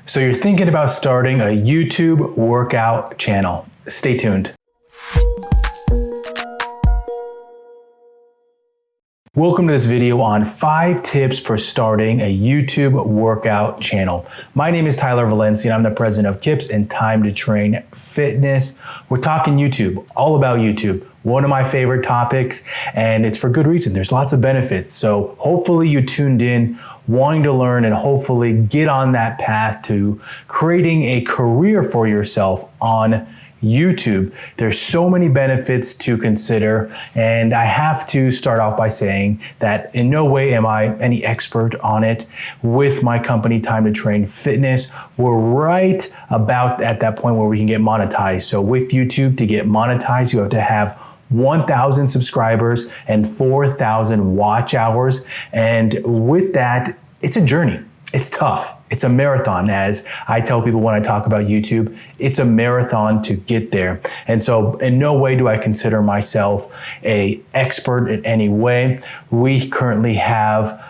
So you're thinking about starting a YouTube workout channel. Stay tuned. Welcome to this video on 5 tips for starting a YouTube workout channel. My name is Tyler Valencia and I'm the president of Kips and Time to Train Fitness. We're talking YouTube, all about YouTube. One of my favorite topics, and it's for good reason. There's lots of benefits. So hopefully you tuned in wanting to learn and hopefully get on that path to creating a career for yourself on YouTube. There's so many benefits to consider, and I have to start off by saying that in no way am I any expert on it. With my company, Time to Train Fitness, we're right about at that point where we can get monetized. So with YouTube, to get monetized, you have to have 1,000 subscribers and 4,000 watch hours. And with that, it's a journey. It's tough. It's a marathon, as I tell people when I talk about YouTube. It's a marathon to get there. And so in no way do I consider myself an expert in any way. We currently have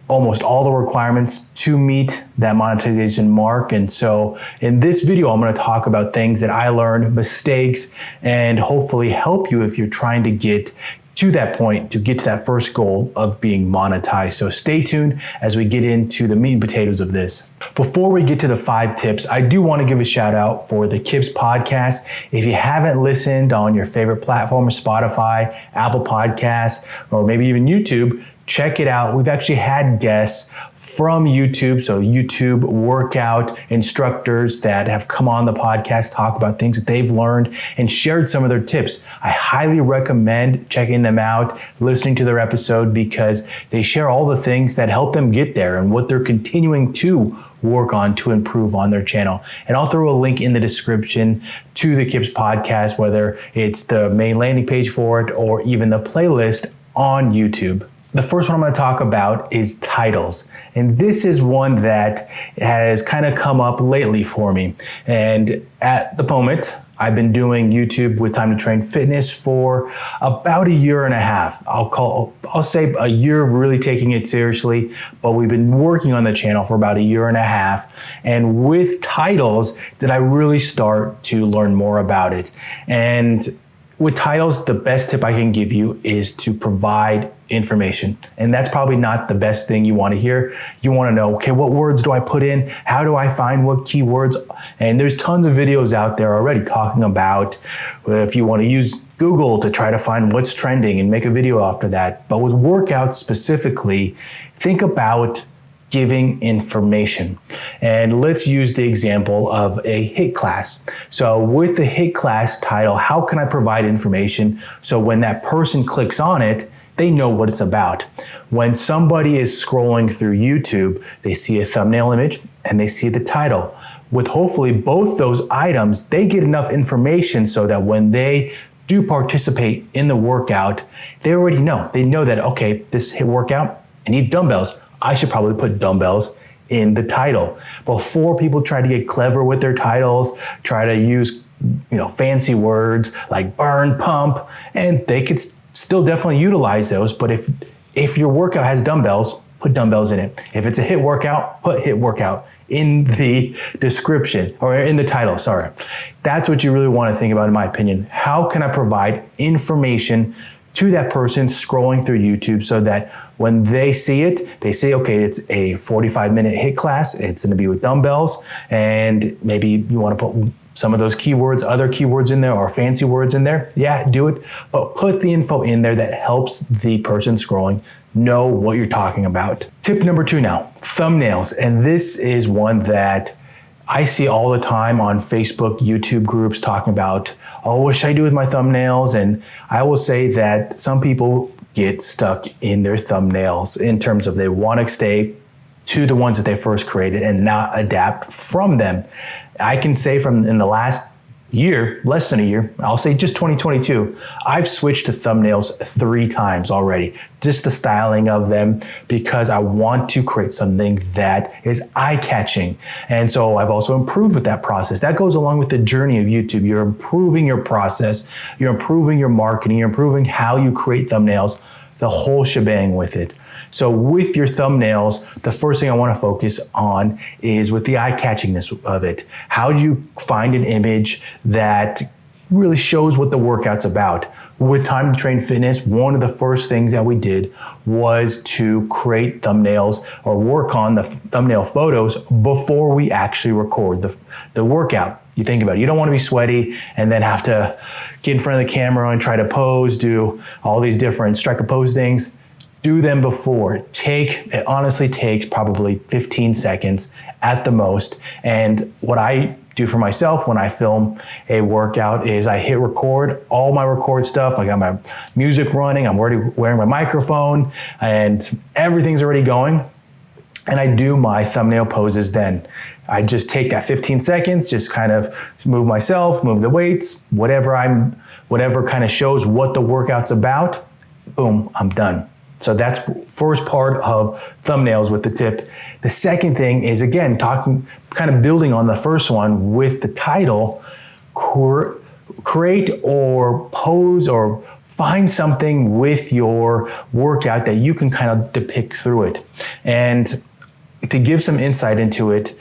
almost all the requirements to meet that monetization mark. And so in this video, I'm going to talk about things that I learned, mistakes, and hopefully help you if you're trying to get to that point, to get to that first goal of being monetized. So stay tuned as we get into the meat and potatoes of this. Before we get to the 5 tips, I do want to give a shout out for the Kips Podcast. If you haven't listened on your favorite platform, Spotify, Apple Podcasts, or maybe even YouTube, check it out. We've actually had guests from YouTube, so YouTube workout instructors that have come on the podcast, talk about things that they've learned and shared some of their tips. I highly recommend checking them out, listening to their episode, because they share all the things that help them get there and what they're continuing to work on to improve on their channel. And I'll throw a link in the description to the Kips Podcast, whether it's the main landing page for it or even the playlist on YouTube. The first one I'm going to talk about is titles. And this is one that has kind of come up lately for me. And at the moment, I've been doing YouTube with Time to Train Fitness for about a year and a half. I'll say a year of really taking it seriously, but we've been working on the channel for about a year and a half. And with titles, did I really start to learn more about it. And with titles, the best tip I can give you is to provide information. And that's probably not the best thing you want to hear. You want to know, okay, what words do I put in? How do I find what keywords? And there's tons of videos out there already talking about if you want to use Google to try to find what's trending and make a video after that. But with workouts specifically, think about giving information. And let's use the example of a HIIT class. So with the HIIT class title, how can I provide information so when that person clicks on it, they know what it's about? When somebody is scrolling through YouTube, they see a thumbnail image and they see the title. With hopefully both those items, they get enough information so that when they do participate in the workout, they already know. They know that, okay, this HIIT workout, I need dumbbells. I should probably put dumbbells in the title. Before people try to get clever with their titles, try to use, fancy words like burn, pump, and they could still definitely utilize those. But if your workout has dumbbells, put dumbbells in it. If it's a HIIT workout, put HIIT workout in the description or in the title, sorry. That's what you really want to think about, in my opinion. How can I provide information to that person scrolling through YouTube so that when they see it, they say, okay, it's a 45-minute HIIT class. It's going to be with dumbbells. And maybe you want to put some of those keywords, other keywords in there or fancy words in there. Yeah, do it. But put the info in there that helps the person scrolling know what you're talking about. Tip number 2 now, thumbnails. And this is one that I see all the time on Facebook, YouTube groups talking about, oh, what should I do with my thumbnails? And I will say that some people get stuck in their thumbnails in terms of they want to stay to the ones that they first created and not adapt from them. I can say from in the last year, less than a year, I'll say just 2022, I've switched to thumbnails 3 times already. Just the styling of them, because I want to create something that is eye-catching. And so I've also improved with that process. That goes along with the journey of YouTube. You're improving your process, you're improving your marketing, you're improving how you create thumbnails, the whole shebang with it. So with your thumbnails, the first thing I want to focus on is with the eye-catchingness of it. How do you find an image that really shows what the workout's about? With Time to Train Fitness, one of the first things that we did was to create thumbnails or work on the thumbnail photos before we actually record the workout. You think about it, you don't want to be sweaty and then have to get in front of the camera and try to pose, do all these different strike a pose things. Do them before. It honestly takes probably 15 seconds at the most. And what I do for myself when I film a workout is I hit record, all my record stuff. I got my music running, I'm already wearing my microphone, and everything's already going. And I do my thumbnail poses then. I just take that 15 seconds, just kind of move myself, move the weights, whatever kind of shows what the workout's about. Boom, I'm done. So that's first part of thumbnails with the tip. The second thing is, again, kind of building on the first one with the title, create or pose or find something with your workout that you can kind of depict through it. And to give some insight into it,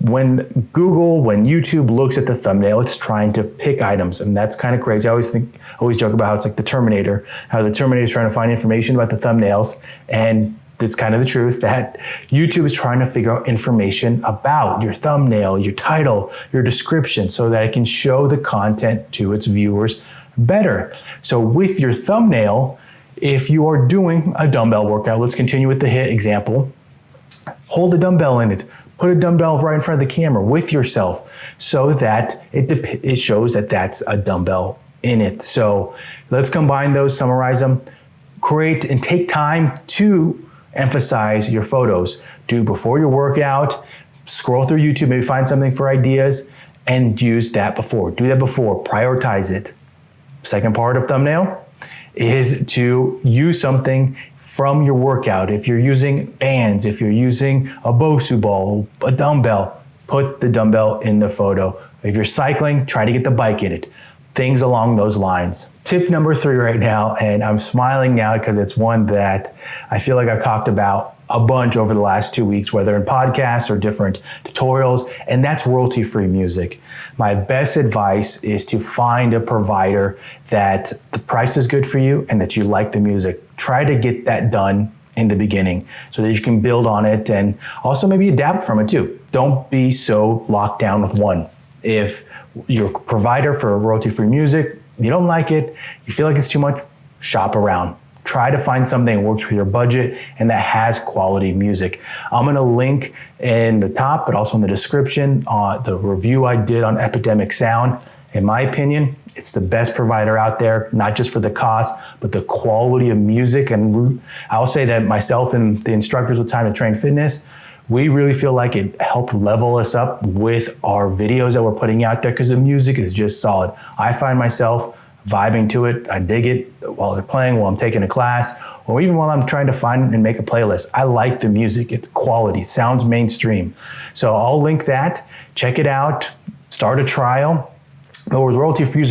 when YouTube looks at the thumbnail, it's trying to pick items, and that's kind of crazy. I always joke about how it's like the Terminator, how the Terminator is trying to find information about the thumbnails, and it's kind of the truth that YouTube is trying to figure out information about your thumbnail, your title, your description, so that it can show the content to its viewers better. So with your thumbnail, if you are doing a dumbbell workout, let's continue with the HIIT example, hold a dumbbell in it. Put a dumbbell right in front of the camera with yourself so that it shows that that's a dumbbell in it. So let's combine those, summarize them, create and take time to emphasize your photos. Do before your workout, scroll through YouTube, maybe find something for ideas and use that before. Do that before, prioritize it. Second part of thumbnail is to use something from your workout. If you're using bands, if you're using a Bosu ball, a dumbbell, put the dumbbell in the photo. If you're cycling, try to get the bike in it. Things along those lines. Tip number 3 right now, and I'm smiling now because it's one that I feel like I've talked about a bunch over the last 2 weeks, whether in podcasts or different tutorials, and that's royalty-free music. My best advice is to find a provider that the price is good for you and that you like the music. Try to get that done in the beginning so that you can build on it and also maybe adapt from it too. Don't be so locked down with one. If your provider for royalty-free music, you don't like it, you feel like it's too much, shop around. Try to find something that works with your budget and that has quality music. I'm gonna link in the top, but also in the description, the review I did on Epidemic Sound. In my opinion, it's the best provider out there, not just for the cost, but the quality of music. And I'll say that myself and the instructors with Time to Train Fitness, we really feel like it helped level us up with our videos that we're putting out there because the music is just solid. I find myself vibing to it. I dig it while they're playing, while I'm taking a class, or even while I'm trying to find and make a playlist. I like the music. It's quality. It sounds mainstream. So I'll link that. Check it out. Start a trial. But with royalty-free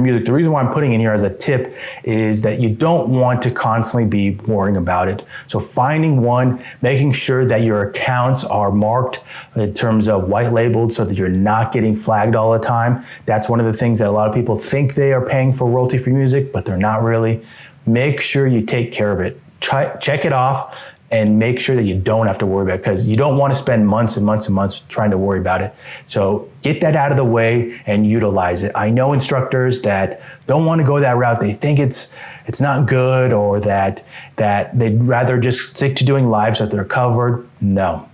music, the reason why I'm putting in here as a tip is that you don't want to constantly be worrying about it. So finding one, making sure that your accounts are marked in terms of white labeled so that you're not getting flagged all the time. That's one of the things that a lot of people think they are paying for royalty-free music, but they're not really. Make sure you take care of it. Check it off and make sure that you don't have to worry about it because you don't want to spend months and months and months trying to worry about it. So get that out of the way and utilize it. I know instructors that don't want to go that route. They think it's not good or that they'd rather just stick to doing live so that they're covered. No.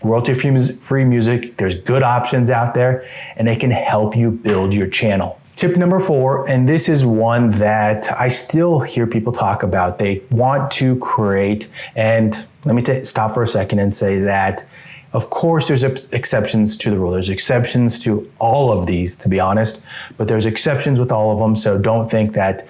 Royalty-free music, there's good options out there and it can help you build your channel. Tip number 4, and this is one that I still hear people talk about. They want to create, and let me stop for a second and say that, of course, there's exceptions to the rule. There's exceptions to all of these, to be honest, but there's exceptions with all of them. So don't think that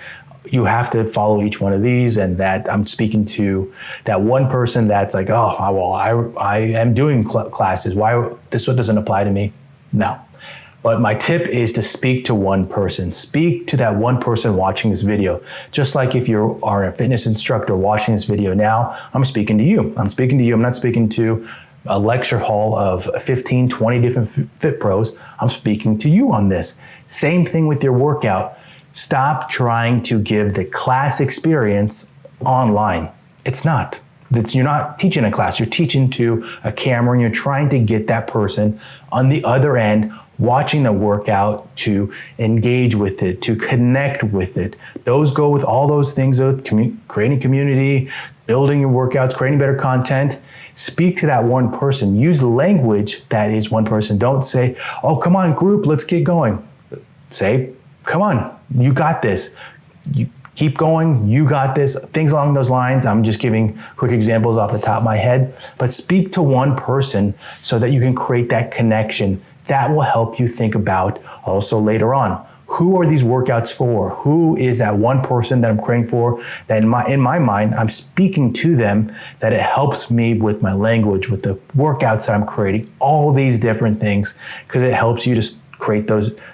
you have to follow each one of these and that I'm speaking to that one person that's like, oh, well, I am doing classes. Why this one doesn't apply to me? No. But my tip is to speak to one person. Speak to that one person watching this video. Just like if you are a fitness instructor watching this video now, I'm speaking to you. I'm speaking to you. I'm not speaking to a lecture hall of 15, 20 different fit pros. I'm speaking to you on this. Same thing with your workout. Stop trying to give the class experience online. It's not. You're not teaching a class. You're teaching to a camera, and you're trying to get that person on the other end watching the workout to engage with it, to connect with it. Those go with all those things of creating community, building your workouts, creating better content. Speak to that one person. Use language that is one person. Don't say, oh, come on, group, let's get going. Say, come on, you got this. You keep going, you got this. Things along those lines. I'm just giving quick examples off the top of my head, but speak to one person so that you can create that connection. That will help you think about also later on. Who are these workouts for? Who is that one person that I'm creating for? That in my mind, I'm speaking to them, that it helps me with my language, with the workouts that I'm creating, all these different things, because it helps you to create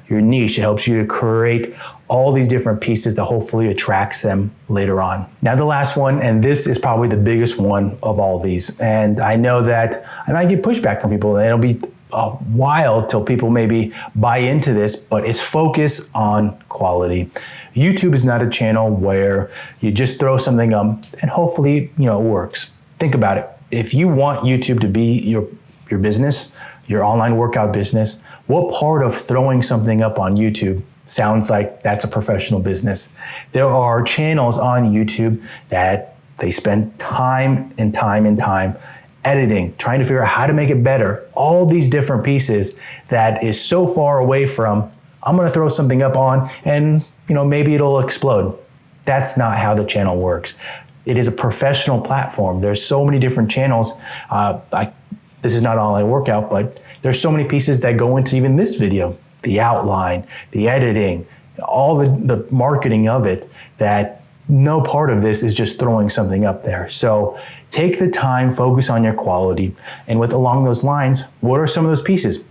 your niche. It helps you to create all these different pieces that hopefully attracts them later on. Now the last one, and this is probably the biggest one of all these, and I know that I might get pushback from people, and it'll be a while till people maybe buy into this, but it's focus on quality. YouTube is not a channel where you just throw something up and hopefully, it works. Think about it. If you want YouTube to be your business, your online workout business, what part of throwing something up on YouTube sounds like that's a professional business? There are channels on YouTube that they spend time and time and time editing, trying to figure out how to make it better. All these different pieces that is so far away from, I'm going to throw something up on and, maybe it'll explode. That's not how the channel works. It is a professional platform. There's so many different channels. This is not online workout, but there's so many pieces that go into even this video, the outline, the editing, all the marketing of it, that no part of this is just throwing something up there. So take the time, focus on your quality. And along those lines, what are some of those pieces?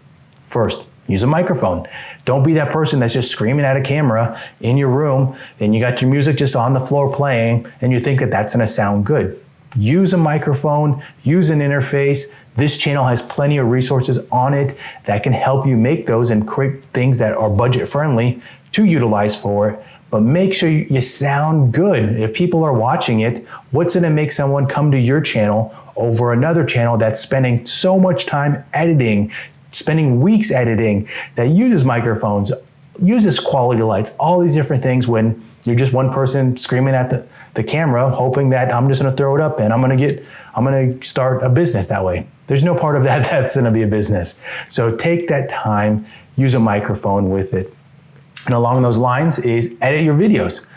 First, use a microphone. Don't be that person that's just screaming at a camera in your room, and you got your music just on the floor playing, and you think that that's gonna sound good. Use a microphone, use an interface. This channel has plenty of resources on it that can help you make those and create things that are budget friendly to utilize for it. But make sure you sound good. If people are watching it, what's gonna make someone come to your channel over another channel that's spending so much time editing, spending weeks editing, that uses microphones, uses quality lights, all these different things, when you're just one person screaming at the camera, hoping that I'm just gonna throw it up and I'm gonna start a business that way. There's no part of that that's gonna be a business. So take that time, use a microphone with it. And along those lines is edit your videos.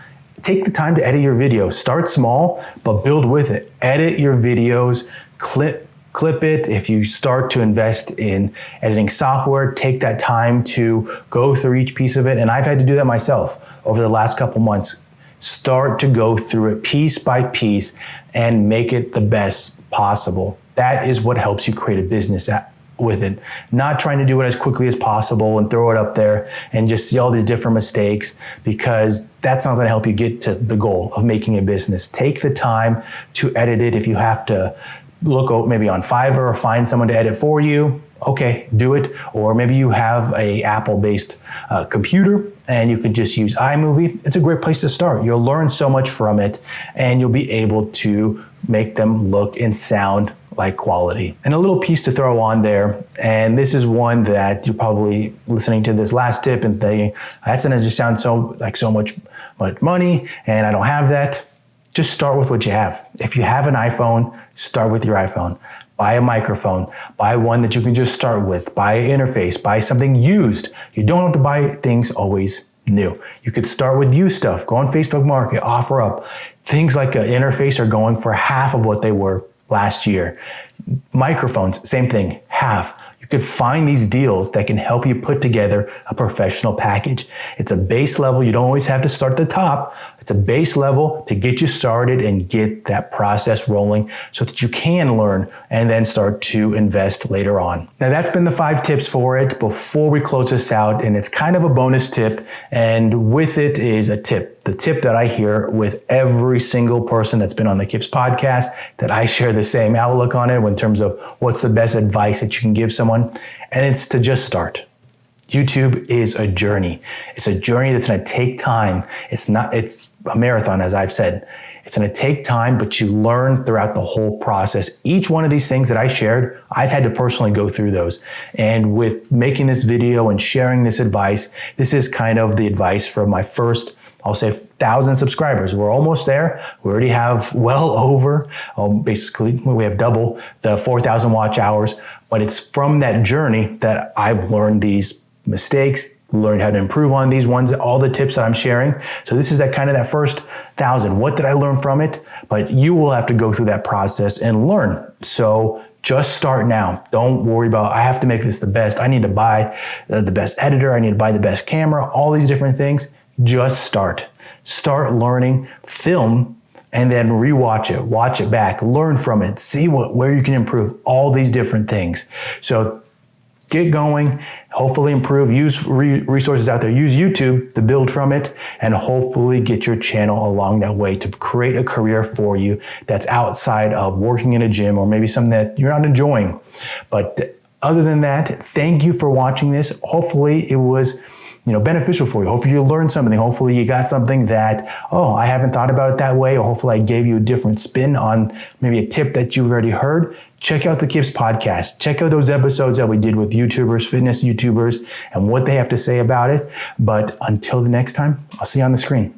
Take the time to edit your videos. Start small, but build with it. Edit your videos, clip it. If you start to invest in editing software, take that time to go through each piece of it. And I've had to do that myself over the last couple months. Start to go through it piece by piece and make it the best possible. That is what helps you create a business with it. Not trying to do it as quickly as possible and throw it up there and just see all these different mistakes, because that's not going to help you get to the goal of making a business. Take the time to edit it. If you have to look maybe on Fiverr or find someone to edit for you, okay, do it. Or maybe you have a Apple-based computer and you can just use iMovie. It's a great place to start. You'll learn so much from it, and you'll be able to make them look and sound like quality. And a little piece to throw on there, and this is one that you're probably listening to this last tip and thinking, that's gonna just sound so much money, and I don't have that. Just start with what you have. If you have an iPhone, start with your iPhone. Buy a microphone, buy one that you can just start with, buy an interface, buy something used. You don't have to buy things always new. You could start with used stuff, go on Facebook Market, offer up. Things like an interface are going for half of what they were last year. Microphones, same thing, half. You could find these deals that can help you put together a professional package. It's a base level. You don't always have to start at the top. It's a base level to get you started and get that process rolling so that you can learn and then start to invest later on. Now that's been the 5 tips for it before we close this out, and it's kind of a bonus tip, and with it is a tip. The tip that I hear with every single person that's been on the Kips podcast, that I share the same outlook on it in terms of what's the best advice that you can give someone, and it's to just start. YouTube is a journey. It's a journey that's going to take time. It's a marathon, as I've said. It's going to take time, but you learn throughout the whole process. Each one of these things that I shared, I've had to personally go through those. And with making this video and sharing this advice, this is kind of the advice for my first, I'll say, 1,000 subscribers. We're almost there. We already have well over, basically, we have double the 4,000 watch hours. But it's from that journey that I've learned these mistakes, learned how to improve on these ones, all the tips that I'm sharing. So this is that first 1,000. What did I learn from it? But you will have to go through that process and learn. So just start now. Don't worry about, I have to make this the best. I need to buy the best editor. I need to buy the best camera, all these different things. Just start. Start learning, film, and then rewatch it, watch it back, learn from it, see where you can improve, all these different things. So get going, hopefully improve, use resources out there, use YouTube to build from it, and hopefully get your channel along that way to create a career for you that's outside of working in a gym or maybe something that you're not enjoying. But other than that, thank you for watching this. Hopefully it was beneficial for you. Hopefully you learned something. Hopefully you got something that, I haven't thought about it that way, or hopefully I gave you a different spin on maybe a tip that you've already heard. Check out the Kips podcast. Check out those episodes that we did with YouTubers, fitness YouTubers, and what they have to say about it. But until the next time, I'll see you on the screen.